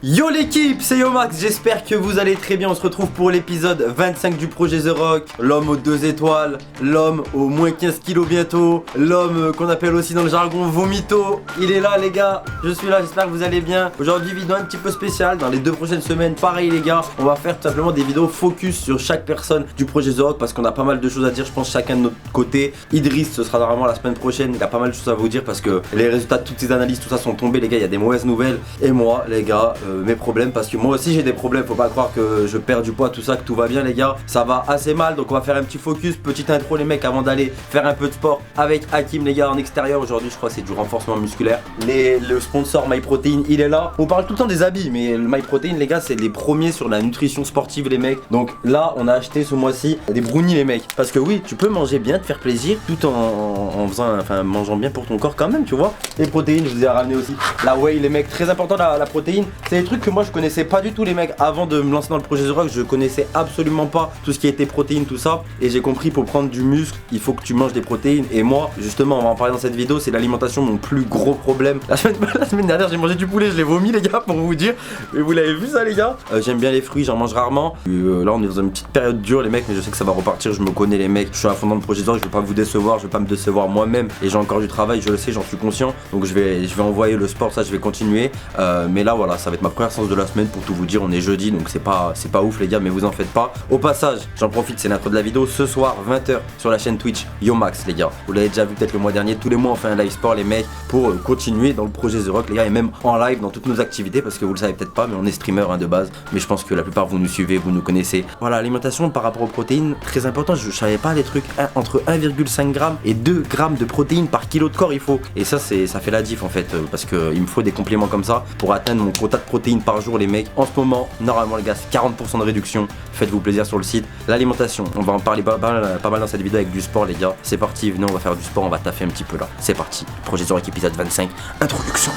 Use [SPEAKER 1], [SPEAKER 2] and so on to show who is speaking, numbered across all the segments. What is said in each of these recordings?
[SPEAKER 1] Yo l'équipe, c'est Yomax, j'espère que vous allez très bien. On se retrouve pour l'épisode 25 du projet The Rock. L'homme aux 2 étoiles, l'homme aux moins 15 kilos bientôt, l'homme qu'on appelle aussi dans le jargon Vomito. Il est là les gars, je suis là, j'espère que vous allez bien. Aujourd'hui vidéo un petit peu spéciale, dans les 2 prochaines semaines, pareil les gars. On va faire tout simplement des vidéos focus sur chaque personne du projet The Rock, parce qu'on a pas mal de choses à dire, je pense chacun de notre côté. Idriss, ce sera normalement la semaine prochaine, il a pas mal de choses à vous dire parce que les résultats de toutes ces analyses, tout ça sont tombés les gars, il y a des mauvaises nouvelles. Et moi les gars, mes problèmes, parce que moi aussi j'ai des problèmes, faut pas croire que je perds du poids, tout ça, que tout va bien les gars, ça va assez mal. Donc on va faire un petit focus, petite intro les mecs avant d'aller faire un peu de sport avec Hakim les gars en extérieur. Aujourd'hui je crois que c'est du renforcement musculaire. Le sponsor MyProtein il est là. On parle tout le temps des habits, mais le MyProtein les gars c'est les premiers sur la nutrition sportive les mecs. Donc là on a acheté ce mois-ci des brownies les mecs, parce que oui tu peux manger bien, te faire plaisir tout en faisant, enfin mangeant bien pour ton corps quand même tu vois. Les protéines, je vous ai ramené aussi la whey les mecs, très important la protéine. C'est des trucs que moi je connaissais pas du tout les mecs. Avant de me lancer dans le projet The Rock, je connaissais absolument pas tout ce qui était protéines, tout ça. Et j'ai compris, pour prendre du muscle, il faut que tu manges des protéines. Et moi, justement, on va en parler dans cette vidéo, c'est l'alimentation mon plus gros problème. La semaine dernière, j'ai mangé du poulet, je l'ai vomi les gars, pour vous dire. Mais vous l'avez vu ça les gars. J'aime bien les fruits, j'en mange rarement. Là on est dans une petite période dure les mecs, mais je sais que ça va repartir, je me connais les mecs. Je suis à fond dans le projet The Rock, je veux pas vous décevoir, je veux pas me décevoir moi-même. Et j'ai encore du travail, je le sais, j'en suis conscient. Donc je vais envoyer le sport, ça je vais continuer. Mais là voilà, ça va être ma première séance de la semaine. Pour tout vous dire, on est jeudi donc c'est pas ouf les gars, mais vous en faites pas. Au passage, j'en profite, c'est l'intro de la vidéo. Ce soir 20h sur la chaîne Twitch Yomax les gars. Vous l'avez déjà vu peut-être le mois dernier, tous les mois on fait un live sport les mecs pour continuer dans le projet The Rock les gars, et même en live dans toutes nos activités, parce que vous le savez peut-être pas mais on est streamer de base, mais je pense que la plupart vous nous suivez, vous nous connaissez. Voilà, l'alimentation par rapport aux protéines, très important, je savais pas les trucs, entre 1,5 g et 2 g de protéines par kilo de corps il faut. Et ça fait la diff en fait, parce que il me faut des compléments comme ça pour atteindre mon quota de protéines par jour les mecs. En ce moment, normalement les gars, c'est 40% de réduction. Faites-vous plaisir sur le site. L'alimentation, on va en parler pas mal dans cette vidéo avec du sport les gars. C'est parti, venez, on va faire du sport, on va taffer un petit peu là. C'est parti. Projet The Rock épisode 25, introduction.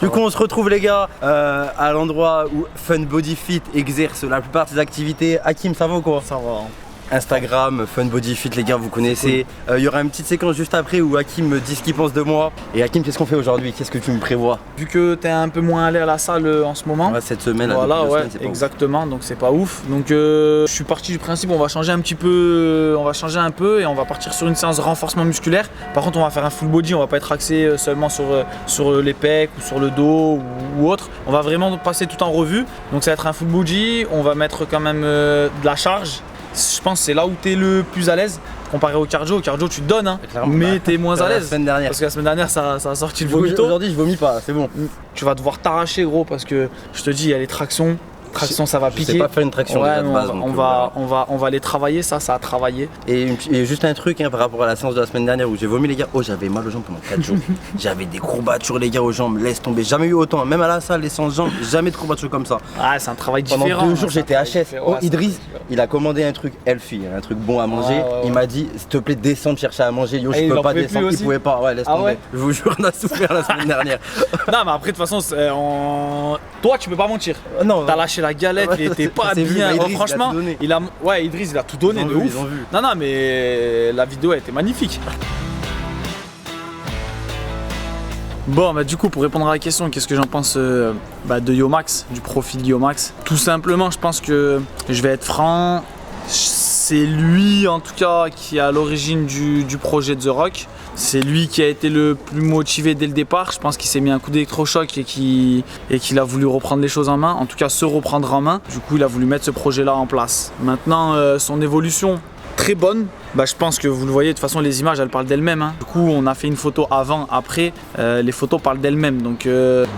[SPEAKER 1] Du coup on se retrouve les gars à l'endroit où Fun Body Fit exerce la plupart de ses activités. Hakim, ça va ou quoi?
[SPEAKER 2] Ça va.
[SPEAKER 1] Instagram, Fun Body Fit les gars, vous connaissez. Il y aura une petite séquence juste après où Hakim me dit ce qu'il pense de moi. Et Hakim, qu'est-ce qu'on fait aujourd'hui? Qu'est-ce que tu me prévois?
[SPEAKER 2] Vu que t'es un peu moins allé à la salle en ce moment.
[SPEAKER 1] Ouais, cette semaine,
[SPEAKER 2] voilà, ouais, exactement, donc c'est pas ouf. Donc je suis parti du principe on va changer un petit peu, on va changer un peu et on va partir sur une séance de renforcement musculaire. Par contre on va faire un full body, on va pas être axé seulement sur les pecs ou sur le dos ou autre. On va vraiment passer tout en revue. Donc ça va être un full body, on va mettre quand même de la charge. Je pense que c'est là où tu es le plus à l'aise comparé au cardio. Au cardio tu te donnes hein, mais tu es moins à l'aise.
[SPEAKER 1] La semaine dernière.
[SPEAKER 2] Parce que la semaine dernière ça a sorti le vomito.
[SPEAKER 1] Aujourd'hui je vomis pas, c'est bon.
[SPEAKER 2] Tu vas devoir t'arracher gros parce que je te dis il y a les tractions. Traction ça va piquer.
[SPEAKER 1] Je sais pas faire une traction
[SPEAKER 2] ouais,
[SPEAKER 1] déjà de base.
[SPEAKER 2] On va les travailler, ça a travaillé.
[SPEAKER 1] Et juste un truc hein, par rapport à la séance de la semaine dernière où j'ai vomi les gars. Oh j'avais mal aux jambes pendant 4 jours. J'avais des courbatures les gars aux jambes, laisse tomber. Jamais eu autant, même à la salle les séances jambes, jamais de courbatures comme ça.
[SPEAKER 2] Ah c'est un travail différent.
[SPEAKER 1] Pendant 2 jours j'étais HS. Oh
[SPEAKER 2] ouais,
[SPEAKER 1] Idriss, il a commandé un truc healthy, un truc bon à manger. Il m'a dit s'il te plaît descends me chercher à manger. Yo je peux pas descendre, il pouvait pas. Ouais laisse tomber. Ouais. Je vous jure on a souffert la semaine dernière.
[SPEAKER 2] Non mais après de toute façon toi tu peux pas mentir. Non. T'as lâché la galette, il était pas bien.
[SPEAKER 1] Idriss,
[SPEAKER 2] franchement, Idriss il a tout donné de ouf. Non mais la vidéo a été magnifique. Bon bah du coup pour répondre à la question, qu'est-ce que j'en pense de Yomax, du profil Yomax? Tout simplement je pense que je vais être franc, c'est lui en tout cas qui est à l'origine du projet The Rock. C'est lui qui a été le plus motivé dès le départ. Je pense qu'il s'est mis un coup d'électrochoc et qu'il a voulu reprendre les choses en main. En tout cas se reprendre en main. Du coup il a voulu mettre ce projet là en place. Maintenant son évolution très bonne. Je pense que vous le voyez, de toute façon les images elles parlent d'elles-mêmes hein. Du coup on a fait une photo avant, après, les photos parlent d'elles-mêmes. Donc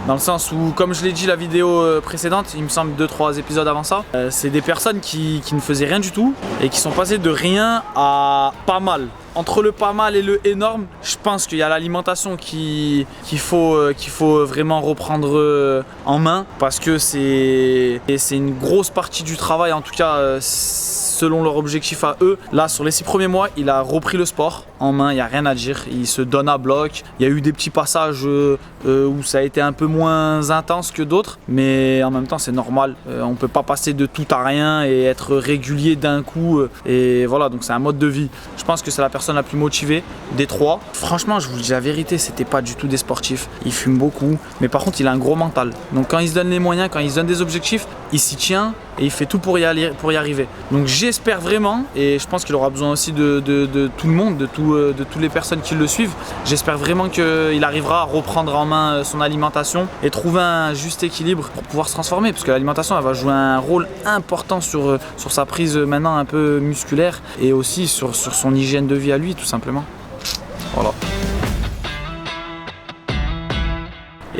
[SPEAKER 2] dans le sens où, comme je l'ai dit la vidéo précédente, il me semble 2-3 épisodes avant ça, c'est des personnes qui ne faisaient rien du tout et qui sont passées de rien à pas mal. Entre le pas mal et le énorme, je pense qu'il y a l'alimentation qu'il faut vraiment reprendre en main, parce que c'est une grosse partie du travail, en tout cas selon leur objectif à eux. Là, sur les 6 premiers mois, il a repris le sport en main, il n'y a rien à dire. Il se donne à bloc. Il y a eu des petits passages où ça a été un peu moins intense que d'autres, mais en même temps, c'est normal. On ne peut pas passer de tout à rien et être régulier d'un coup. Et voilà, donc c'est un mode de vie. Je pense que c'est la personne la plus motivée des 3. Franchement, je vous dis la vérité, c'était pas du tout des sportifs. Il fume beaucoup, mais par contre, il a un gros mental. Donc quand il se donne les moyens, quand il se donne des objectifs, il s'y tient et il fait tout pour y arriver. Donc j'espère vraiment, et je pense qu'il aura besoin aussi de tout le monde, de toutes les personnes qui le suivent, j'espère vraiment qu'il arrivera à reprendre en main son alimentation et trouver un juste équilibre pour pouvoir se transformer, parce que l'alimentation, elle va jouer un rôle important sur sa prise maintenant un peu musculaire et aussi sur son hygiène de vie à lui, tout simplement. Voilà.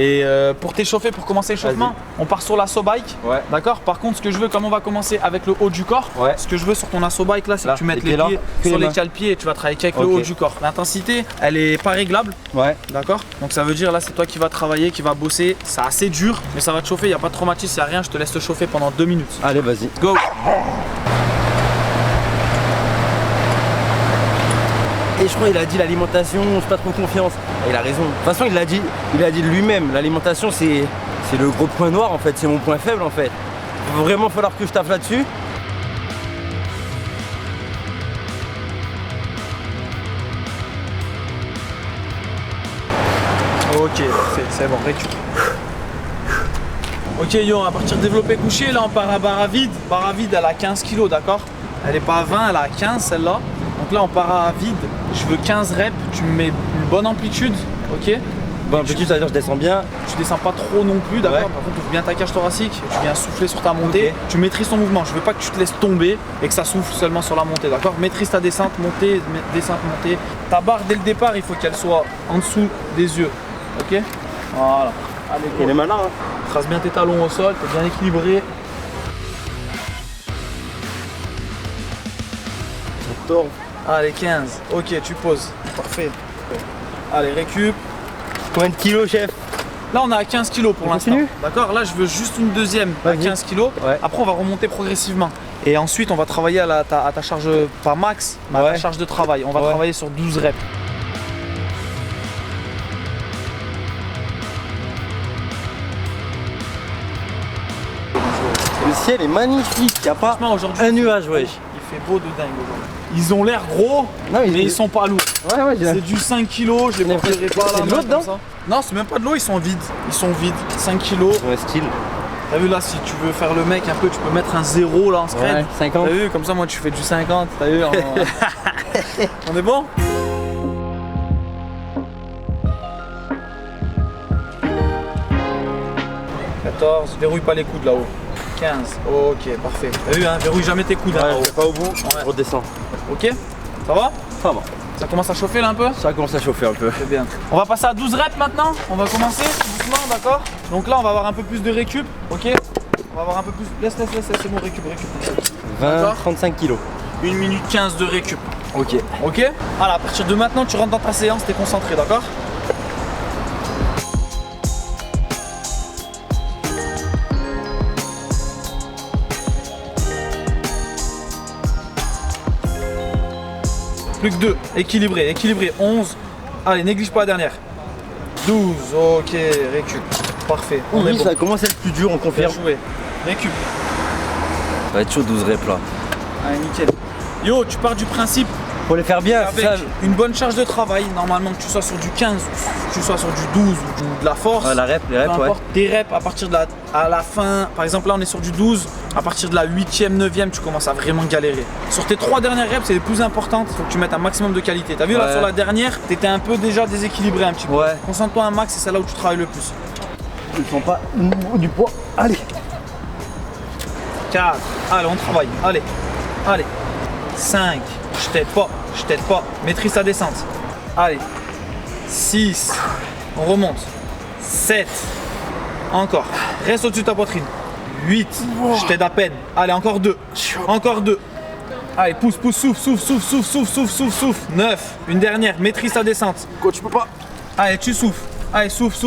[SPEAKER 2] Et pour t'échauffer, pour commencer l'échauffement, on part sur l'assaut bike.
[SPEAKER 1] Ouais.
[SPEAKER 2] D'accord. Par contre, ce que je veux, comme on va commencer avec le haut du corps, ce que je veux sur ton assaut bike là, c'est que tu mettes les pieds sur les cale-pieds et tu vas travailler avec le haut du corps. L'intensité, elle est pas réglable.
[SPEAKER 1] Ouais.
[SPEAKER 2] D'accord. Donc ça veut dire là, c'est toi qui vas travailler, qui va bosser. C'est assez dur, mais ça va te chauffer. Il n'y a pas de traumatisme, il n'y a rien. Je te laisse te chauffer pendant 2 minutes.
[SPEAKER 1] Allez, vas-y.
[SPEAKER 2] Go.
[SPEAKER 1] Et je crois qu'il a dit l'alimentation, j'ai pas trop confiance. Et il a raison. De toute façon, il a dit de lui-même, l'alimentation c'est le gros point noir en fait, c'est mon point faible en fait. Il va vraiment falloir que je taffe là-dessus.
[SPEAKER 2] Ok, c'est bon, récup. Ok yo, à partir de développé couché, là on part à barre à vide. Barre à vide, elle a 15 kg, d'accord? Elle est pas à 20, elle a 15 celle-là. Donc là on part à vide, je veux 15 reps, tu me mets une bonne amplitude, ok?
[SPEAKER 1] Bon, amplitude, ça veut dire je descends bien.
[SPEAKER 2] Tu descends pas trop non plus, d'accord?
[SPEAKER 1] Ouais.
[SPEAKER 2] Par contre, tu ouvres bien ta cage thoracique, tu viens souffler sur ta montée, tu maîtrises ton mouvement. Je veux pas que tu te laisses tomber et que ça souffle seulement sur la montée, d'accord? Maîtrise ta descente, montée, descente, montée. Ta barre dès le départ, il faut qu'elle soit en dessous des yeux, ok? Voilà. Allez, go.
[SPEAKER 1] Il est malin, hein.
[SPEAKER 2] Trace bien tes talons au sol, t'es bien équilibré.
[SPEAKER 1] 14.
[SPEAKER 2] Allez, 15. Ok, tu poses. Parfait. Allez, récup.
[SPEAKER 1] Combien de kilos, chef?
[SPEAKER 2] Là, on est à 15 kg pour l'instant. D'accord? Là, je veux juste une deuxième à 15 kg.
[SPEAKER 1] Ouais.
[SPEAKER 2] Après, on va remonter progressivement. Et ensuite, on va travailler à ta charge, pas max, mais à ta charge de travail. On va travailler sur 12 reps.
[SPEAKER 1] Le ciel est magnifique, il n'y a pas
[SPEAKER 2] Franchement, aujourd'hui,
[SPEAKER 1] un nuage, wesh.
[SPEAKER 2] il fait beau de dingue aujourd'hui. Ils ont l'air gros,
[SPEAKER 1] Non,
[SPEAKER 2] mais ils sont pas lourds.
[SPEAKER 1] Ouais,
[SPEAKER 2] C'est du 5 kg, je les porterai pas
[SPEAKER 1] C'est
[SPEAKER 2] là.
[SPEAKER 1] de l'eau dedans?
[SPEAKER 2] Non, c'est même pas de l'eau, ils sont vides. Ils sont vides. 5 kg.
[SPEAKER 1] Ouais, style.
[SPEAKER 2] T'as vu là, si tu veux faire le mec un peu, tu peux mettre un 0 là en scred.
[SPEAKER 1] Ouais, 50.
[SPEAKER 2] T'as vu, comme ça, moi tu fais du 50. T'as vu? On est bon? Verrouille pas les coudes là-haut. 15. Ok, parfait. T'as vu, hein? Verrouille jamais tes coudes
[SPEAKER 1] Ouais,
[SPEAKER 2] là-haut.
[SPEAKER 1] je vais pas au bout, je redescends.
[SPEAKER 2] Ok? Ça va?
[SPEAKER 1] Ça va.
[SPEAKER 2] Ça commence à chauffer là un peu?
[SPEAKER 1] Ça commence à chauffer un peu.
[SPEAKER 2] C'est bien. On va passer à 12 reps maintenant. On va commencer doucement, d'accord? Donc là, on va avoir un peu plus de récup. Ok? On va avoir un peu plus. Laisse, c'est bon, récup.
[SPEAKER 1] 20, 35 kilos.
[SPEAKER 2] 1 minute 15 de récup.
[SPEAKER 1] Ok.
[SPEAKER 2] Ok? Alors à partir de maintenant, tu rentres dans ta séance, t'es concentré, d'accord? Plus que 2, équilibré. 11. Allez, néglige pas la dernière. 12, ok, récup. Parfait. On est
[SPEAKER 1] Oui,
[SPEAKER 2] bon.
[SPEAKER 1] ça commence à être plus dur, on
[SPEAKER 2] Bien
[SPEAKER 1] confirme.
[SPEAKER 2] joué. Récup.
[SPEAKER 1] Ça va être chaud 12 reps là.
[SPEAKER 2] Allez, nickel. Yo, tu pars du principe
[SPEAKER 1] Faut les faire bien, c'est
[SPEAKER 2] avec
[SPEAKER 1] ça.
[SPEAKER 2] une bonne charge de travail, normalement que tu sois sur du 15, que tu sois sur du 12 ou de la force.
[SPEAKER 1] Ouais, la rep, les
[SPEAKER 2] Peu
[SPEAKER 1] reps, ouais.
[SPEAKER 2] importe, tes reps à partir de à la fin, par exemple là on est sur du 12, à partir de la 8e, 9e tu commences à vraiment galérer. Sur tes 3 dernières reps c'est les plus importantes, il faut que tu mettes un maximum de qualité. T'as vu là
[SPEAKER 1] Ouais.
[SPEAKER 2] sur la dernière, t'étais un peu déjà déséquilibré un petit peu.
[SPEAKER 1] Ouais.
[SPEAKER 2] Concentre-toi un max, c'est celle-là où tu travailles le plus.
[SPEAKER 1] Ils font pas du poids. Allez.
[SPEAKER 2] 4, allez on travaille, allez, 5, je t'aide pas, maîtrise ta descente, allez, 6, on remonte, 7, encore, reste au-dessus de ta poitrine, 8, je t'aide à peine, allez encore 2, allez pousse, souffle, 9, une dernière, maîtrise ta descente,
[SPEAKER 1] Quoi, tu peux pas.
[SPEAKER 2] allez tu souffles, allez souffle,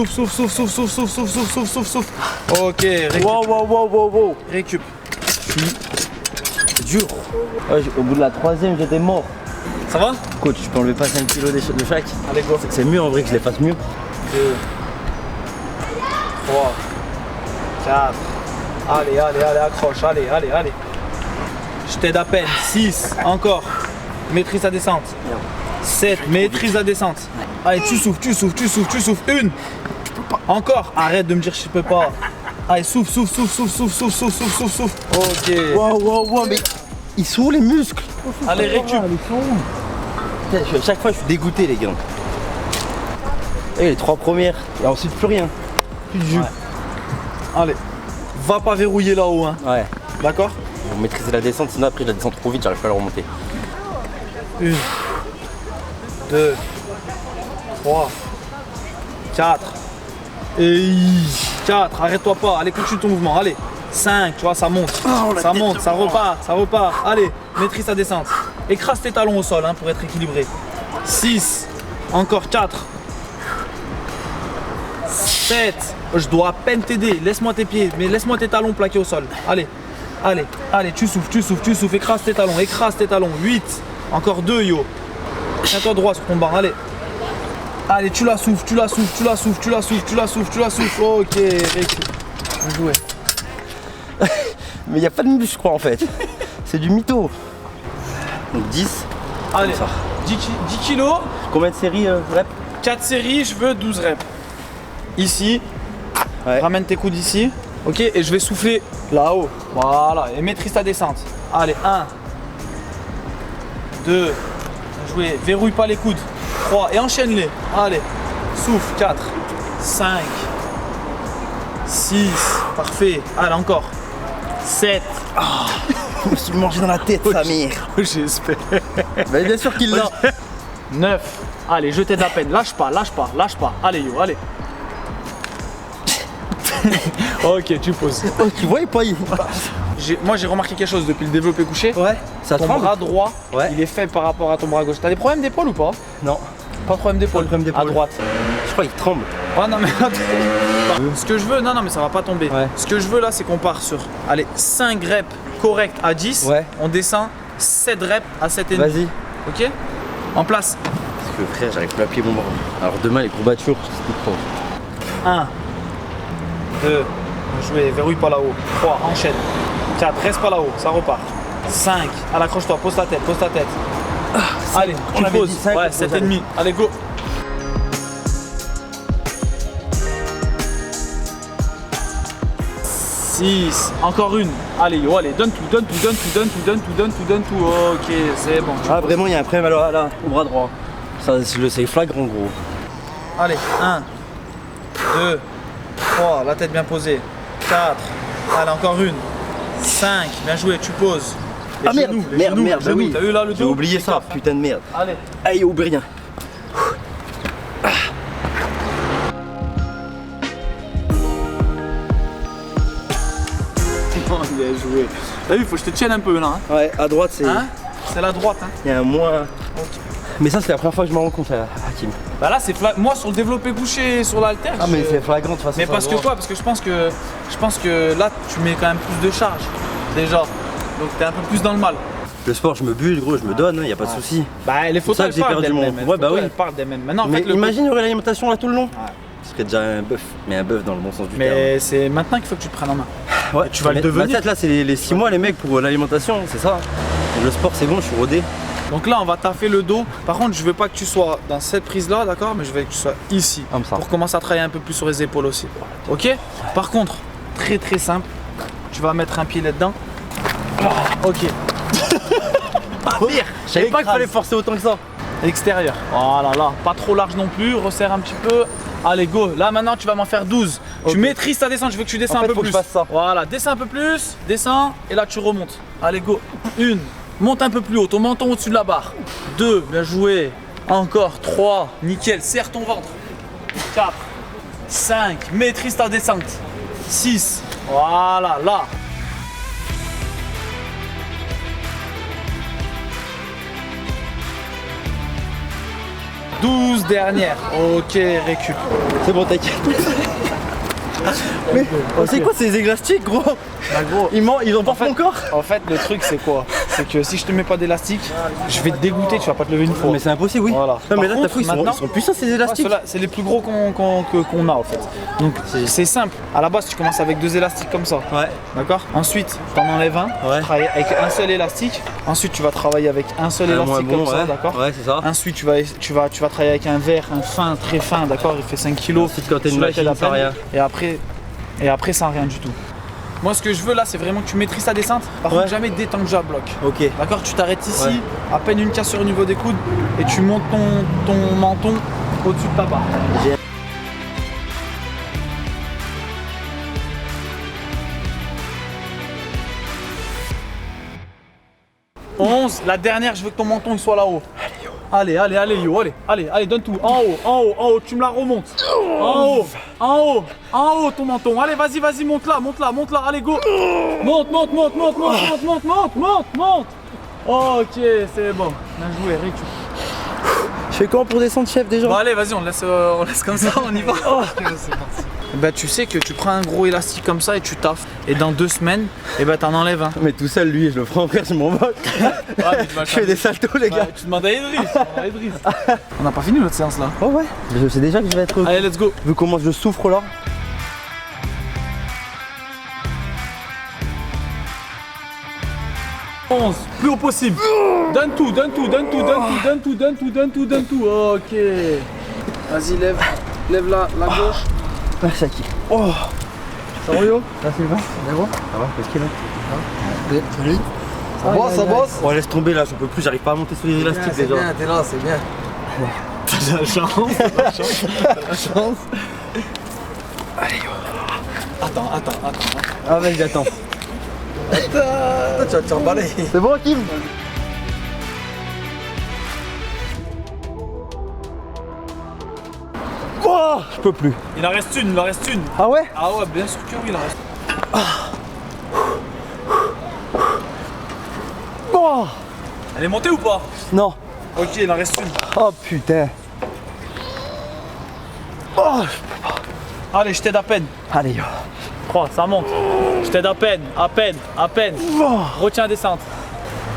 [SPEAKER 2] ok, récup.
[SPEAKER 1] Wow.
[SPEAKER 2] Récup.
[SPEAKER 1] C'est dur. Ouais, au bout de la 3ème, j'étais mort.
[SPEAKER 2] Ça va?
[SPEAKER 1] Coach, tu peux enlever pas 5 kilos de chaque?
[SPEAKER 2] Allez, go.
[SPEAKER 1] C'est mieux en vrai que je les fasse mieux.
[SPEAKER 2] 2, 3, 4. Allez, accroche. Allez. Je t'aide à peine. 6, encore. Maîtrise la descente. 7, maîtrise la descente. Allez, tu souffles. 1. Encore. Arrête de me dire que je peux pas. Allez, souffle. Ok.
[SPEAKER 1] Wow, mais ils sont où les muscles?
[SPEAKER 2] Allez, récup.
[SPEAKER 1] Chaque fois, je suis dégoûté, les gars. Et les 3 premières, et ensuite plus rien. Plus de jus.
[SPEAKER 2] Ouais. Allez, va pas verrouiller là-haut, hein.
[SPEAKER 1] Ouais.
[SPEAKER 2] D'accord?
[SPEAKER 1] Vous maîtrisez la descente, sinon après je la descends trop vite, j'arrive pas à la remonter.
[SPEAKER 2] 1, 2, 3, 4. Et 4, arrête-toi pas, allez, continue ton mouvement, allez. 5, tu vois, ça monte, ça repart. Allez, maîtrise ta descente. Écrase tes talons au sol hein, pour être équilibré. 6, encore 4. 7, je dois à peine t'aider, laisse-moi tes pieds, mais laisse-moi tes talons plaqués au sol. Allez, tu souffles, écrase tes talons. 8, encore 2 yo. Tiens-toi droit sur ton banc, allez. Allez, tu la souffles. Ok, récup. Bien joué.
[SPEAKER 1] Mais il n'y a pas de muscle, je crois, en fait. C'est du mytho. Donc 10.
[SPEAKER 2] Allez,
[SPEAKER 1] Ça.
[SPEAKER 2] 10 kilos,
[SPEAKER 1] Combien de séries rep?
[SPEAKER 2] 4 séries, je veux 12 reps. Ici,
[SPEAKER 1] Ouais.
[SPEAKER 2] ramène tes coudes ici. Ok, et je vais souffler là-haut. Voilà, et maîtrise ta descente. Allez, 1, 2, bien joué, verrouille pas les coudes. 3, et enchaîne-les. Allez, souffle, 4, 5, 6, parfait. Allez, encore. 7.
[SPEAKER 1] Je me suis mangé dans la tête, Samir.
[SPEAKER 2] J'espère.
[SPEAKER 1] Mais bien sûr qu'il l'a.
[SPEAKER 2] 9. Allez, je t'aide à peine. Lâche pas. Allez, yo, allez. Ok, tu poses.
[SPEAKER 1] Oh, tu vois, pas il.
[SPEAKER 2] Moi, j'ai remarqué quelque chose depuis le développé couché.
[SPEAKER 1] Ouais, ça
[SPEAKER 2] Ton
[SPEAKER 1] tremble.
[SPEAKER 2] bras droit,
[SPEAKER 1] Ouais.
[SPEAKER 2] il est faible par rapport à ton bras gauche. T'as des problèmes d'épaule ou pas?
[SPEAKER 1] Non,
[SPEAKER 2] Pas de problème d'épaule.
[SPEAKER 1] Pas de problème d'épaule.
[SPEAKER 2] À droite.
[SPEAKER 1] je crois qu'il tremble.
[SPEAKER 2] Ouais, non, mais attends. Ce que je veux, non, mais ça va pas tomber.
[SPEAKER 1] Ouais.
[SPEAKER 2] Ce que je veux là, c'est qu'on part sur, allez, 5 reps corrects à 10.
[SPEAKER 1] Ouais.
[SPEAKER 2] On descend 7 reps à 7,5.
[SPEAKER 1] Vas-y.
[SPEAKER 2] Ok? En place.
[SPEAKER 1] Parce que frère, j'arrive plus à plier mon bras. Alors demain, les courbatures, c'est tout trop.
[SPEAKER 2] 1, 2, jouer, verrouille pas là-haut. 3, enchaîne. 4, reste pas là-haut, ça repart. 5, allez, accroche-toi, pose ta tête. Allez,
[SPEAKER 1] on
[SPEAKER 2] tu
[SPEAKER 1] avait
[SPEAKER 2] poses.
[SPEAKER 1] dit 5,
[SPEAKER 2] Ouais,
[SPEAKER 1] on pose,
[SPEAKER 2] 7,5. Allez, go. Encore une. Allez, yo, allez, donne tout. Ok, c'est bon.
[SPEAKER 1] Ah, vraiment, il y a un problème alors, là, au bras droit. Ça, c'est flagrant, gros.
[SPEAKER 2] Allez, 1, 2, 3, la tête bien posée. 4, allez, encore une. 5, bien joué, tu poses. Les
[SPEAKER 1] Ah merde,
[SPEAKER 2] genoux, les
[SPEAKER 1] merde,
[SPEAKER 2] genoux,
[SPEAKER 1] merde,
[SPEAKER 2] les
[SPEAKER 1] bah
[SPEAKER 2] genoux.
[SPEAKER 1] oui.
[SPEAKER 2] T'as vu là le dos?
[SPEAKER 1] J'ai oublié ça, putain de merde.
[SPEAKER 2] Allez.
[SPEAKER 1] Aïe, oublie rien.
[SPEAKER 2] Bien joué. T'as vu, faut que je te tienne un peu là. Hein.
[SPEAKER 1] Ouais, à droite, c'est.
[SPEAKER 2] Hein, c'est la droite. Hein.
[SPEAKER 1] Il y a un moins. Mais ça, c'est la première fois que je me rends compte, Hakim.
[SPEAKER 2] Bah là, c'est moi sur le développé couché sur l'haltère.
[SPEAKER 1] Ah, mais c'est flagrant de toute façon.
[SPEAKER 2] Mais
[SPEAKER 1] sur
[SPEAKER 2] parce
[SPEAKER 1] la
[SPEAKER 2] que
[SPEAKER 1] droite.
[SPEAKER 2] quoi? Parce que je pense que là, tu mets quand même plus de charge déjà. Donc t'es un peu plus dans le mal.
[SPEAKER 1] Le sport, je me bulle, gros, je me donne, y a pas de souci.
[SPEAKER 2] Bah les
[SPEAKER 1] pour ça
[SPEAKER 2] photos
[SPEAKER 1] que
[SPEAKER 2] elles
[SPEAKER 1] j'ai
[SPEAKER 2] parlent
[SPEAKER 1] perdu mon-
[SPEAKER 2] d'elles-mêmes.
[SPEAKER 1] Ouais, bah oui.
[SPEAKER 2] Elles parlent d'elles-mêmes. Maintenant, en
[SPEAKER 1] Mais
[SPEAKER 2] fait, le
[SPEAKER 1] imagine, il y aurait l'alimentation là tout le long.
[SPEAKER 2] Ouais.
[SPEAKER 1] Ce serait déjà un bœuf, mais un bœuf dans le bon sens du
[SPEAKER 2] Mais c'est maintenant qu'il faut que tu te prennes en main.
[SPEAKER 1] terme. Ouais,
[SPEAKER 2] tu vas le
[SPEAKER 1] mais-
[SPEAKER 2] devenir.
[SPEAKER 1] Bah, peut-être là, c'est les 6 mois, les mecs, pour l'alimentation, c'est ça. Et le sport, c'est bon, je suis rodé.
[SPEAKER 2] Donc là, on va taffer le dos. Par contre, je veux pas que tu sois dans cette prise-là, d'accord? Mais je veux que tu sois ici.
[SPEAKER 1] Comme ça.
[SPEAKER 2] Pour commencer à travailler un peu plus sur les épaules aussi. Ok? Par contre, très très simple. Tu vas mettre un pied là-dedans. Ok.
[SPEAKER 1] Ah, pire. Je savais pas qu'il fallait forcer autant que ça.
[SPEAKER 2] Extérieur. Voilà, là. Pas trop large non plus. Resserre un petit peu. Allez, go. Là, maintenant, tu vas m'en faire 12.
[SPEAKER 1] Ok.
[SPEAKER 2] Tu maîtrises ta descente. Je veux que tu descends
[SPEAKER 1] En fait,
[SPEAKER 2] un peu
[SPEAKER 1] faut que
[SPEAKER 2] plus.
[SPEAKER 1] je fasse ça.
[SPEAKER 2] Voilà, descends un peu plus. Descends. Et là, tu remontes. Allez, go. 1. Monte un peu plus haut. Ton menton au-dessus de la barre. 2. Bien joué. Encore. 3. Nickel. Serre ton ventre. 4. 5. Maîtrise ta descente. 6. Voilà, là. 12 dernières. Ok, récup.
[SPEAKER 1] C'est bon, t'inquiète. Mais c'est quoi ces élastiques, gros?
[SPEAKER 2] Bah gros,
[SPEAKER 1] Ils en portent encore?
[SPEAKER 2] en fait le truc c'est quoi? C'est que si je te mets pas d'élastique, je vais te dégoûter, tu vas pas te lever une fois.
[SPEAKER 1] Mais c'est impossible, oui.
[SPEAKER 2] Voilà.
[SPEAKER 1] Non, mais là,
[SPEAKER 2] Par
[SPEAKER 1] t'as
[SPEAKER 2] contre,
[SPEAKER 1] fou, ils
[SPEAKER 2] maintenant-
[SPEAKER 1] sont puissants ces
[SPEAKER 2] Ouais,
[SPEAKER 1] élastiques.
[SPEAKER 2] ceux-là, c'est les plus gros qu'on a en fait. Donc c'est simple. À la base, tu commences avec 2 élastiques comme ça.
[SPEAKER 1] Ouais.
[SPEAKER 2] D'accord. Ensuite, t'en enlèves un.
[SPEAKER 1] Ouais.
[SPEAKER 2] Tu travailles avec un seul élastique. Ensuite, tu vas travailler avec un seul
[SPEAKER 1] Un moins
[SPEAKER 2] élastique
[SPEAKER 1] bon,
[SPEAKER 2] comme ça,
[SPEAKER 1] ouais.
[SPEAKER 2] d'accord.
[SPEAKER 1] Ouais, c'est ça.
[SPEAKER 2] Ensuite, tu vas travailler avec un verre, un fin, très fin, d'accord. Il fait 5 kg.
[SPEAKER 1] Ensuite, quand t'as une
[SPEAKER 2] Celui-là,
[SPEAKER 1] machine,
[SPEAKER 2] t'aide à
[SPEAKER 1] ça
[SPEAKER 2] peine.
[SPEAKER 1] rien.
[SPEAKER 2] Et après, ça rien du tout. Moi, ce que je veux là, c'est vraiment que tu maîtrises ta descente. Par contre,
[SPEAKER 1] Ouais.
[SPEAKER 2] jamais détendre à bloc.
[SPEAKER 1] Ok.
[SPEAKER 2] D'accord, tu t'arrêtes ici,
[SPEAKER 1] Ouais.
[SPEAKER 2] à peine une cassure au niveau des coudes et tu montes ton menton au-dessus de ta barre.
[SPEAKER 1] J'ai-
[SPEAKER 2] 11, la dernière, je veux que ton menton il soit là-haut. Allez, allez, donne tout. En haut, tu me la remontes. En haut, ton menton. Allez, vas-y, monte là, allez, go. Monte. Ok, c'est bon. Bien joué, récup.
[SPEAKER 1] Je fais comment pour descendre, chef, déjà?
[SPEAKER 2] Bon, allez, vas-y, on laisse comme ça, on y va. C'est parti. Bah, tu sais que tu prends un gros élastique comme ça et tu taffes. Et dans 2 semaines, et bah, t'en enlèves un.
[SPEAKER 1] Mais tout seul, lui, je le prends, frère, je m'en vais. Je fais des saltos, les gars.
[SPEAKER 2] Tu demandes à Idriss. On n'a pas fini notre séance là.
[SPEAKER 1] Oh, ouais. Je sais déjà que je vais être.
[SPEAKER 2] Allez, let's go.
[SPEAKER 1] Vu comment je souffre là.
[SPEAKER 2] Plus haut possible. Donne tout. Ok. Vas-y, lève la gauche.
[SPEAKER 1] Merci, Aki. Oh. Ça va, yo? Ça, Sylvain? Ça va? Ça va, tranquille, hein?
[SPEAKER 3] Salut. Ça bosse.
[SPEAKER 1] Oh, laisse tomber là, j'en peux plus, j'arrive pas à monter sur les élastiques déjà.
[SPEAKER 3] Bien, t'es là, c'est bien.
[SPEAKER 2] T'as la chance.
[SPEAKER 1] Allez, yo.
[SPEAKER 2] Attends.
[SPEAKER 1] Ah, vas-y, attends.
[SPEAKER 3] Toi, tu vas te remballer.
[SPEAKER 1] C'est bon, Kim? Oh, je peux plus.
[SPEAKER 2] Il en reste une.
[SPEAKER 1] Ah ouais?
[SPEAKER 2] Ah ouais, bien sûr que oui, il en reste.
[SPEAKER 1] Oh.
[SPEAKER 2] Elle est montée ou pas?
[SPEAKER 1] Non.
[SPEAKER 2] Ok, il en reste une.
[SPEAKER 1] Oh putain. Oh.
[SPEAKER 2] Allez, je t'aide à peine.
[SPEAKER 1] Allez, yo.
[SPEAKER 2] 3, ça monte. Je t'aide à peine.
[SPEAKER 1] Oh.
[SPEAKER 2] Retiens la descente.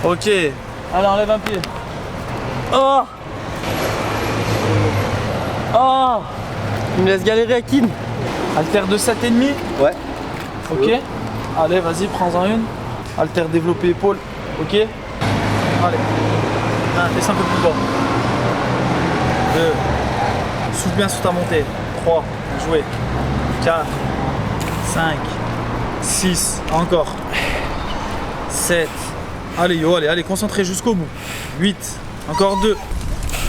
[SPEAKER 2] Ok. Allez, enlève un pied.
[SPEAKER 1] Oh. Oh. Il me laisse galérer, Kim.
[SPEAKER 2] Haltère de 7,5.
[SPEAKER 1] Ouais.
[SPEAKER 2] Ok. Allez, vas-y, prends-en une. Haltère développé épaule. Ok. Allez. 1, laisse un peu plus bas. 2. Souffle bien sur ta montée. 3. Bien joué. 4. 5. 6. Encore. 7. Allez, yo, allez, concentré jusqu'au bout. 8. Encore 2.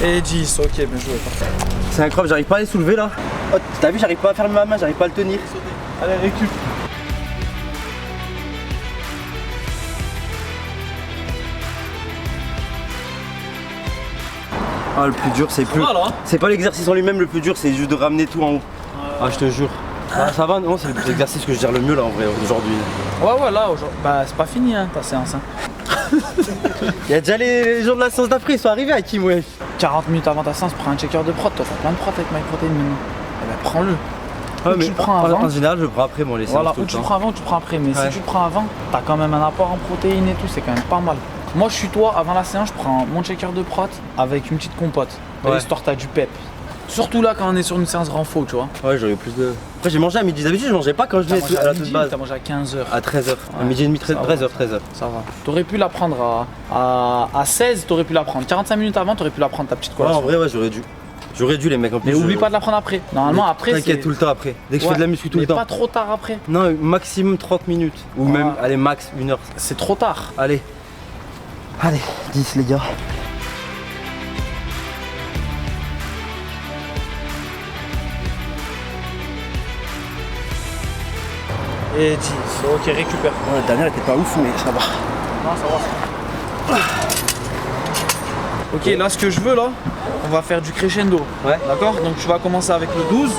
[SPEAKER 2] Et 10. Ok, bien joué. Parfait.
[SPEAKER 1] C'est incroyable, j'arrive pas à les soulever là. Oh, t'as vu, j'arrive pas à faire ma main, j'arrive pas à le tenir.
[SPEAKER 2] Allez, récup.
[SPEAKER 1] Ah, le plus dur, c'est plus.
[SPEAKER 2] va, là, hein.
[SPEAKER 1] C'est pas l'exercice en lui-même le plus dur, c'est juste de ramener tout en haut. Ah, je te jure. Ah, ça va, non, c'est l'exercice que je gère le mieux là en vrai aujourd'hui.
[SPEAKER 2] Ouais, là, aujourd'hui. Bah, c'est pas fini, hein, ta séance. Hein.
[SPEAKER 1] Il y a déjà les jours de la séance d'après, ils sont arrivés à Kim, ouais.
[SPEAKER 2] 40 minutes avant ta séance, prends un checker de prot. Toi, t'as plein de prot avec MyProtein maintenant. Eh ben, prends-le. Ou tu le prends avant.
[SPEAKER 1] En général, je le prends après, moi, les séances.
[SPEAKER 2] Voilà,
[SPEAKER 1] tout
[SPEAKER 2] ou
[SPEAKER 1] le
[SPEAKER 2] tu le
[SPEAKER 1] temps.
[SPEAKER 2] prends avant ou tu le prends après. Mais
[SPEAKER 1] Ouais.
[SPEAKER 2] si tu le prends avant, t'as quand même un apport en protéines et tout, c'est quand même pas mal. Moi, je suis toi, avant la séance, je prends mon checker de prot avec une petite compote.
[SPEAKER 1] Ouais.
[SPEAKER 2] Histoire, t'as du pep. Surtout là, quand on est sur une séance renfo, tu vois.
[SPEAKER 1] Ouais, j'aurais eu plus de. Après, j'ai mangé à midi. D'habitude, je mangeais pas quand je
[SPEAKER 2] T'as
[SPEAKER 1] venais
[SPEAKER 2] mangé
[SPEAKER 1] à
[SPEAKER 2] à
[SPEAKER 1] la toute
[SPEAKER 2] midi,
[SPEAKER 1] base.
[SPEAKER 2] t'as mangé à 15h.
[SPEAKER 1] À 13h. À midi et demi, 13h, 13h.
[SPEAKER 2] Ça va. T'aurais pu la prendre à 16, t'aurais pu la prendre. 45 minutes avant, t'aurais pu la prendre ta petite
[SPEAKER 1] Ouais, en
[SPEAKER 2] collation.
[SPEAKER 1] vrai, ouais, j'aurais dû. J'aurais dû, les mecs, en plus.
[SPEAKER 2] Mais oublie pas de la prendre après. Normalement, après,
[SPEAKER 1] T'inquiète,
[SPEAKER 2] c'est-
[SPEAKER 1] tout le temps après. Dès que je
[SPEAKER 2] Ouais,
[SPEAKER 1] fais de la muscu tout
[SPEAKER 2] mais
[SPEAKER 1] le temps.
[SPEAKER 2] pas trop tard après.
[SPEAKER 1] Non, maximum 30 minutes. Ou
[SPEAKER 2] Ouais.
[SPEAKER 1] même, allez, max 1 heure.
[SPEAKER 2] C'est trop tard.
[SPEAKER 1] Allez. Allez, 10 les gars.
[SPEAKER 2] Et 10. Ok, récupère.
[SPEAKER 1] Ouais, la dernière était pas ouf, mais ça va.
[SPEAKER 2] Non, ça va. Ok, là, ce que je veux, là, on va faire du crescendo.
[SPEAKER 1] Ouais.
[SPEAKER 2] D'accord? Donc, tu vas commencer avec le 12.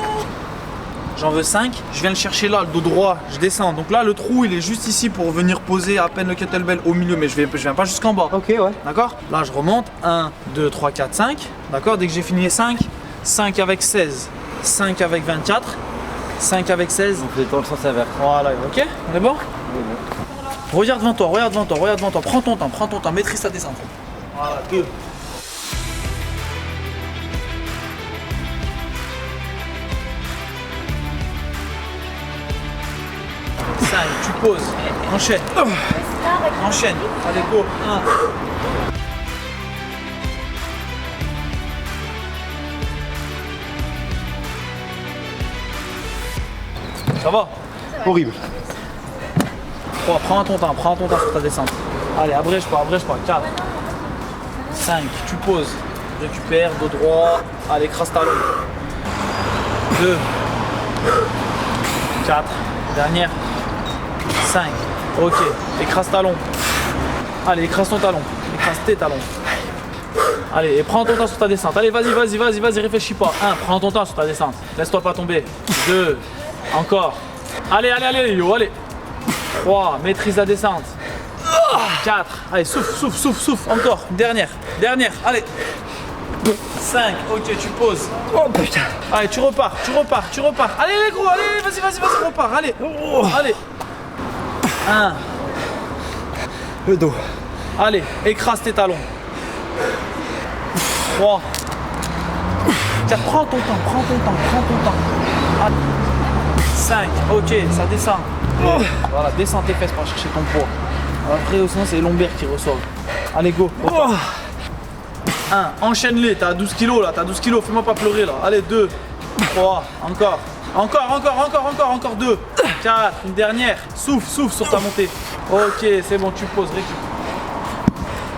[SPEAKER 2] J'en veux 5. Je viens le chercher là, le dos droit. Je descends. Donc là, le trou, il est juste ici pour venir poser à peine le kettlebell au milieu. Mais je viens pas jusqu'en bas.
[SPEAKER 1] Ok, ouais.
[SPEAKER 2] D'accord? Là, je remonte. 1, 2, 3, 4, 5. D'accord? Dès que j'ai fini les 5, 5 avec 16, 5 avec 24, 5 avec 16.
[SPEAKER 1] On fait dans le sens inverse.
[SPEAKER 2] Voilà, ok? On est bon? Regarde devant toi, regarde devant toi, regarde devant toi. Prends ton temps, maîtrise ta descente. Voilà, 2. 5, tu poses, enchaîne. Enchaîne, allez go, 1. Ça va?
[SPEAKER 1] Horrible.
[SPEAKER 2] 3, prends ton temps sur ta descente. Allez, abrège pas, 4. 5, tu poses, récupère, dos droit, allez, écrase talon. 2, 4, dernière. 5, ok, écrase talon. Allez, écrase ton talon, écrase tes talons. Allez, et prends ton temps sur ta descente. Allez, vas-y, réfléchis pas. 1, prends ton temps sur ta descente. Laisse-toi pas tomber. 2, encore. Allez, yo, allez. 3, maîtrise la descente. 4, allez, souffle, encore. Dernière, allez. 5, ok, tu poses.
[SPEAKER 1] Oh putain.
[SPEAKER 2] Allez, tu repars. Allez, les gros, allez, vas-y, repars. Allez, allez. 1.
[SPEAKER 1] Le dos.
[SPEAKER 2] Allez, écrase tes talons. 3. 4, prends ton temps. 5, ok, ça descend. Voilà, descends tes fesses pour aller chercher ton poids. Après, sinon, c'est les lombaires qui reçoivent. Allez, go. 1, enchaîne-les, t'as 12 kilos là, fais-moi pas pleurer là. Allez, 2, 3, encore. Encore 2, 4, une dernière. Souffle sur ta montée. Ok, c'est bon, tu poses, récupère.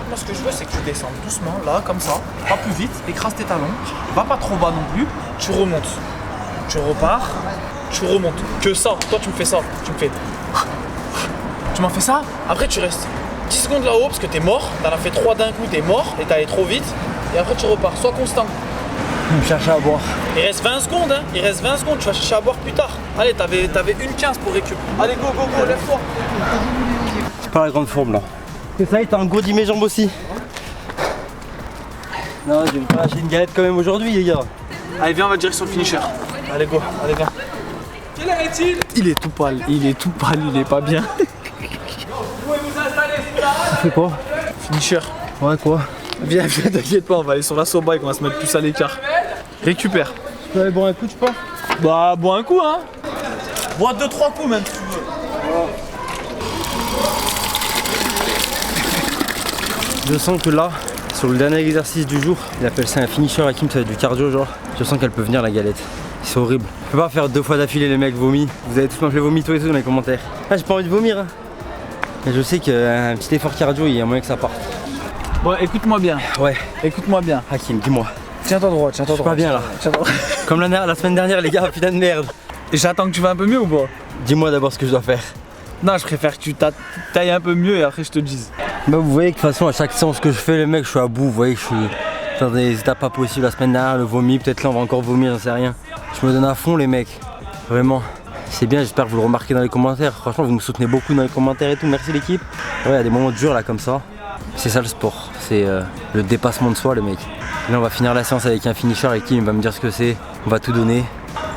[SPEAKER 2] Moi, ce que je veux, c'est que tu descends doucement, là, comme ça, pas plus vite, écrase tes talons, va pas trop bas non plus, tu remontes. Tu repars, tu remontes. Que ça, toi, tu me fais ça, Tu m'en fais ça, après, tu restes 10 secondes là-haut parce que t'es mort, t'en as fait 3 d'un coup, t'es mort et t'es allé trop vite, et après, tu repars, sois constant.
[SPEAKER 1] Je me chercher à boire.
[SPEAKER 2] Il reste 20 secondes, tu vas chercher à boire plus tard. Allez, t'avais une 15 pour récup. Allez, go, lève-toi.
[SPEAKER 1] C'est pas la grande forme là. Que ça y est, t'as engourdi mes jambes aussi. Non, je vais pas lâcher une galette quand même aujourd'hui, les gars.
[SPEAKER 2] Allez, viens, on va direction le finisher. Allez, go, allez, viens. Quelle heure est-il? Il est tout pâle, il est pas bien.
[SPEAKER 1] Tu fais quoi?
[SPEAKER 2] Finisher.
[SPEAKER 1] Ouais, quoi?
[SPEAKER 2] Viens, t'inquiète pas, on va aller sur la so-bike, on va se mettre plus à l'écart. Récupère.
[SPEAKER 1] Tu peux aller boire un coup, tu penses?
[SPEAKER 2] Bah, bois un coup, hein. Bois 2-3 coups, même, si tu veux.
[SPEAKER 1] Je sens que là, sur le dernier exercice du jour, il appelle ça un finisher. Hakim, ça va être du cardio, genre. Je sens qu'elle peut venir, la galette. C'est horrible. Je peux pas faire 2 fois d'affilée, les mecs vomis. Vous avez tous m'appeler vomito et tout dans les commentaires. Ah, j'ai pas envie de vomir, hein. Mais je sais qu'un petit effort cardio, il y a moyen que ça parte.
[SPEAKER 2] Bon, écoute-moi bien.
[SPEAKER 1] Ouais.
[SPEAKER 2] Écoute-moi bien.
[SPEAKER 1] Hakim, dis-moi.
[SPEAKER 2] Tiens-toi droit,
[SPEAKER 1] Je suis pas bien là. Comme la semaine dernière, les gars, putain de merde.
[SPEAKER 2] Et j'attends que tu vas un peu mieux ou pas?
[SPEAKER 1] Dis-moi d'abord ce que je dois faire.
[SPEAKER 2] Non, je préfère que tu tailles un peu mieux et après je te dise.
[SPEAKER 1] Bah, vous voyez que de toute façon, à chaque séance que je fais, les mecs, je suis à bout. Vous voyez que je suis dans des étapes pas possibles. La semaine dernière, le vomi, peut-être là, on va encore vomir, j'en sais rien. Je me donne à fond, les mecs. Vraiment. C'est bien, j'espère que vous le remarquez dans les commentaires. Franchement, vous nous soutenez beaucoup dans les commentaires et tout. Merci l'équipe. Ouais, il y a des moments durs là, comme ça. C'est ça le sport. C'est le dépassement de soi, le mec. Et là, on va finir la séance avec un finisher avec qui il va me dire ce que c'est. On va tout donner.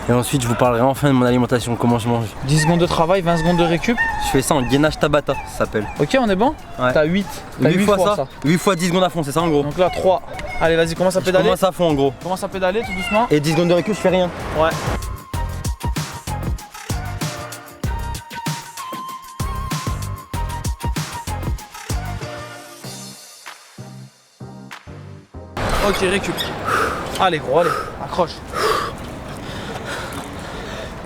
[SPEAKER 1] Et ensuite, je vous parlerai enfin de mon alimentation, comment je mange.
[SPEAKER 2] 10 secondes de travail, 20 secondes de récup.
[SPEAKER 1] Je fais ça en gainage Tabata, ça s'appelle.
[SPEAKER 2] Ok, on est bon?
[SPEAKER 1] Ouais.
[SPEAKER 2] T'as 8.
[SPEAKER 1] 8 fois ça. 8 fois 10 secondes à fond, c'est ça en gros.
[SPEAKER 2] Donc là, 3. Allez, vas-y, commence à
[SPEAKER 1] Je
[SPEAKER 2] pédaler.
[SPEAKER 1] commence à fond en gros.
[SPEAKER 2] Commence à pédaler tout doucement.
[SPEAKER 1] Et 10 secondes de récup, je fais rien.
[SPEAKER 2] Ouais. Ok, récup. Allez gros, allez, accroche.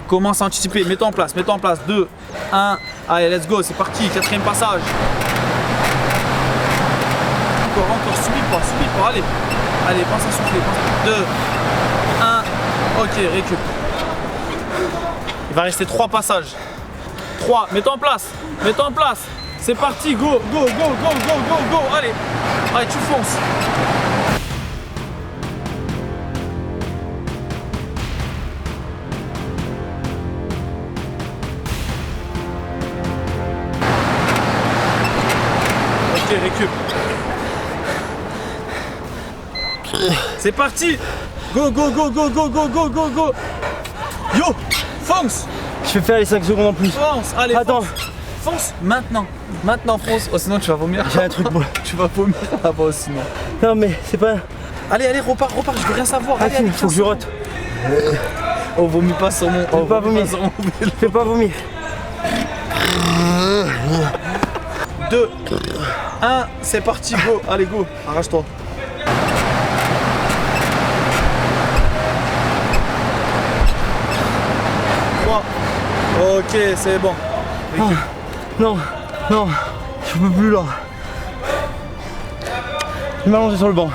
[SPEAKER 2] Commence à anticiper, mets-toi en place, 2, 1, allez, let's go, c'est parti, 4ème passage. Encore, subis pas, allez. Allez, pense à souffler, 2, 1, ok, récup. Il va rester 3 passages. 3, mets-toi en place, c'est parti, go, allez, tu fonces. Ok, récup. C'est parti. Go. Yo, fort. Fonce.
[SPEAKER 1] Je vais faire les 5 secondes en plus.
[SPEAKER 2] Fonce. Allez,
[SPEAKER 1] Attends.
[SPEAKER 2] Fonce maintenant. Maintenant fonce. Oh sinon tu vas vomir.
[SPEAKER 1] J'ai un truc pour...
[SPEAKER 2] Tu vas vomir là-bas sinon.
[SPEAKER 1] Non mais c'est pas...
[SPEAKER 2] Allez, repars, je veux rien savoir.
[SPEAKER 1] Allez,
[SPEAKER 2] Allez,
[SPEAKER 1] faut que je rote.
[SPEAKER 2] On vomit pas sur mon...
[SPEAKER 1] Je vais pas vomir. Je vais pas vomir.
[SPEAKER 2] 2, 1, c'est parti, go. Allez, go. Arrache-toi. Ok, c'est bon.
[SPEAKER 1] Ah, non, non, je peux plus là. Je vais m'allonger sur le banc.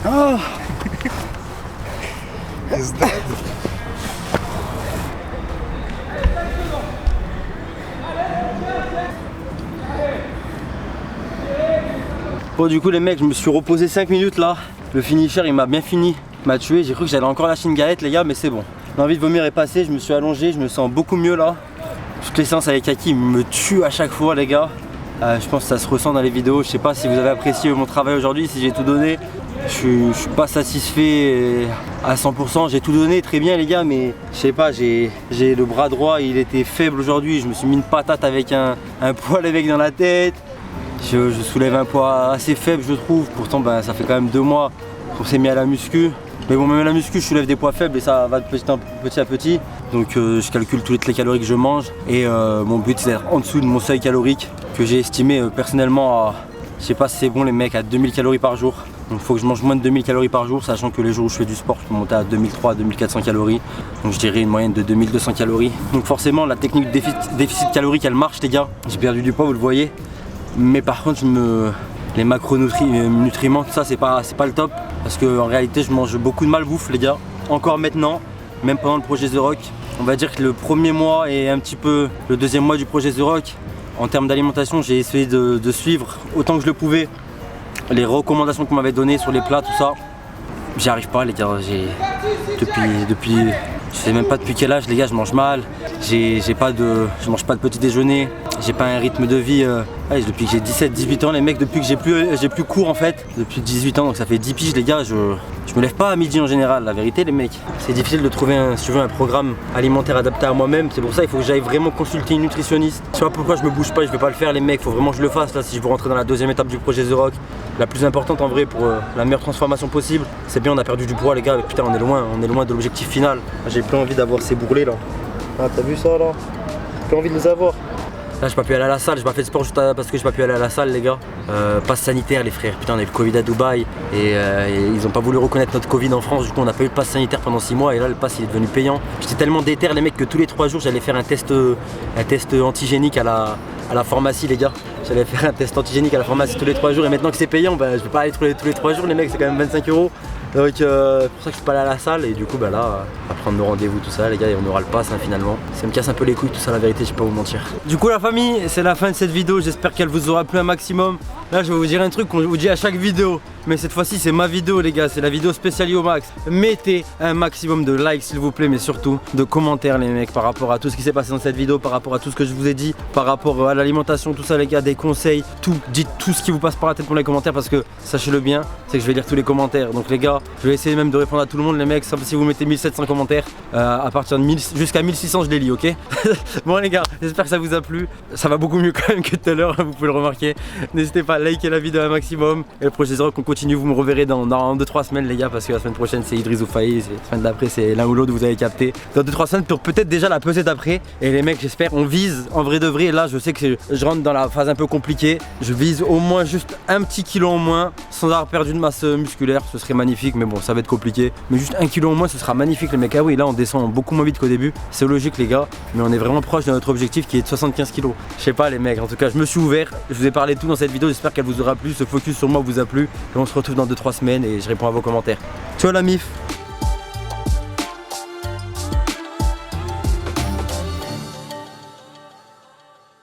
[SPEAKER 1] Oh. Bon du coup les mecs, je me suis reposé 5 minutes là. Le finisher il m'a bien fini, il m'a tué. J'ai cru que j'allais encore lâcher une galette les gars, mais c'est bon. L'envie de vomir est passée, je me suis allongé, je me sens beaucoup mieux là. Toutes les séances avec Kaki me tuent à chaque fois les gars. Je pense que ça se ressent dans les vidéos. Je sais pas si vous avez apprécié mon travail aujourd'hui, si j'ai tout donné. Je suis pas satisfait à 100%, j'ai tout donné très bien les gars, mais je sais pas, j'ai le bras droit, il était faible aujourd'hui. Je me suis mis une patate avec un poids l'évêque dans la tête. Je soulève un poids assez faible je trouve, pourtant ben, ça fait quand même 2 mois qu'on s'est mis à la muscu. Mais bon, même à la muscu je soulève des poids faibles et ça va de petit à petit. Donc je calcule toutes les calories que je mange et mon but c'est d'être en dessous de mon seuil calorique que j'ai estimé personnellement à, je sais pas si c'est bon les mecs, à 2000 calories par jour. Donc il faut que je mange moins de 2000 calories par jour, sachant que les jours où je fais du sport je peux monter à 2300 à 2400 calories. Donc je dirais une moyenne de 2200 calories. Donc forcément la technique déficit calorique elle marche les gars. J'ai perdu du poids, vous le voyez. Mais par contre les macronutriments, tout ça c'est pas le top. Parce qu'en réalité je mange beaucoup de malbouffe les gars. Encore maintenant, même pendant le projet The Rock. On va dire que le premier mois et un petit peu le deuxième mois du projet The Rock, en termes d'alimentation j'ai essayé de suivre autant que je le pouvais les recommandations qu'on m'avait données sur les plats, tout ça. J'y arrive pas les gars, depuis je sais même pas depuis quel âge les gars je mange mal, je mange pas de petit déjeuner, j'ai pas un rythme de vie, depuis que j'ai 17-18 ans les mecs, depuis que j'ai plus cours en fait, depuis 18 ans donc ça fait 10 piges les gars, je me lève pas à midi en général, la vérité les mecs. C'est difficile de trouver un programme alimentaire adapté à moi-même, c'est pour ça il faut que j'aille vraiment consulter une nutritionniste. Je sais pas pourquoi je me bouge pas, je vais pas le faire les mecs, faut vraiment que je le fasse là si je veux rentrer dans la deuxième étape du projet The Rock. La plus importante en vrai pour la meilleure transformation possible. C'est bien on a perdu du poids les gars, mais putain on est loin de l'objectif final. J'ai plus envie d'avoir ces bourrelets là. Ah t'as vu ça là? J'ai plus envie de les avoir. Là j'ai pas pu aller à la salle, j'ai pas fait de sport juste parce que j'ai pas pu aller à la salle les gars. Passe sanitaire les frères, putain on a eu le Covid à Dubaï et ils ont pas voulu reconnaître notre Covid en France, du coup on n'a pas eu le pass sanitaire pendant 6 mois et là le pass il est devenu payant. J'étais tellement déter les mecs que tous les 3 jours j'allais faire un test antigénique à la pharmacie les gars. J'allais faire un test antigénique à la pharmacie tous les 3 jours et maintenant que c'est payant, bah, je vais pas aller tous les 3 jours les mecs, c'est quand même 25 €. Donc pour ça que je suis pas allé à la salle et du coup bah là à prendre nos rendez-vous tout ça les gars et on aura le pass finalement. Ça me casse un peu les couilles tout ça la vérité, je vais pas vous mentir. Du coup la famille c'est la fin de cette vidéo, j'espère qu'elle vous aura plu un maximum. Là je vais vous dire un truc qu'on vous dit à chaque vidéo, mais cette fois-ci c'est ma vidéo les gars, c'est la vidéo spéciale Yomax. Mettez un maximum de likes s'il vous plaît, mais surtout de commentaires les mecs par rapport à tout ce qui s'est passé dans cette vidéo, par rapport à tout ce que je vous ai dit, par rapport à l'alimentation, tout ça les gars, des conseils, tout, dites tout ce qui vous passe par la tête pour les commentaires parce que sachez-le bien, c'est que je vais lire tous les commentaires. Donc les gars, je vais essayer même de répondre à tout le monde les mecs, sauf si vous mettez 1700 commentaires, à partir de 1000 jusqu'à 1600 je les lis, ok? Bon les gars, j'espère que ça vous a plu, ça va beaucoup mieux quand même que tout à l'heure, vous pouvez le remarquer. N'hésitez pas à liker la vidéo un maximum et le projet The Rock on continue, vous me reverrez dans 2-3 semaines les gars, parce que la semaine prochaine c'est Idriss ou Faïs, la semaine d'après c'est l'un ou l'autre, vous avez capté. Dans 2-3 semaines pour peut-être déjà la pesée d'après. Et les mecs j'espère, on vise en vrai de vrai, là je sais que je rentre dans la phase un peu compliquée, je vise au moins juste un petit kilo en moins sans avoir perdu de masse musculaire, ce serait magnifique, mais bon ça va être compliqué, mais juste 1 kilo en moins ce sera magnifique les mecs. Ah oui là on descend beaucoup moins vite qu'au début, c'est logique les gars, mais on est vraiment proche de notre objectif qui est de 75 kilos. Je sais pas les mecs, en tout cas je me suis ouvert, je vous ai parlé de tout dans cette vidéo, j'espère qu'elle vous aura plu, ce focus sur moi vous a plu, et on se retrouve dans 2-3 semaines et je réponds à vos commentaires. Ciao la mif.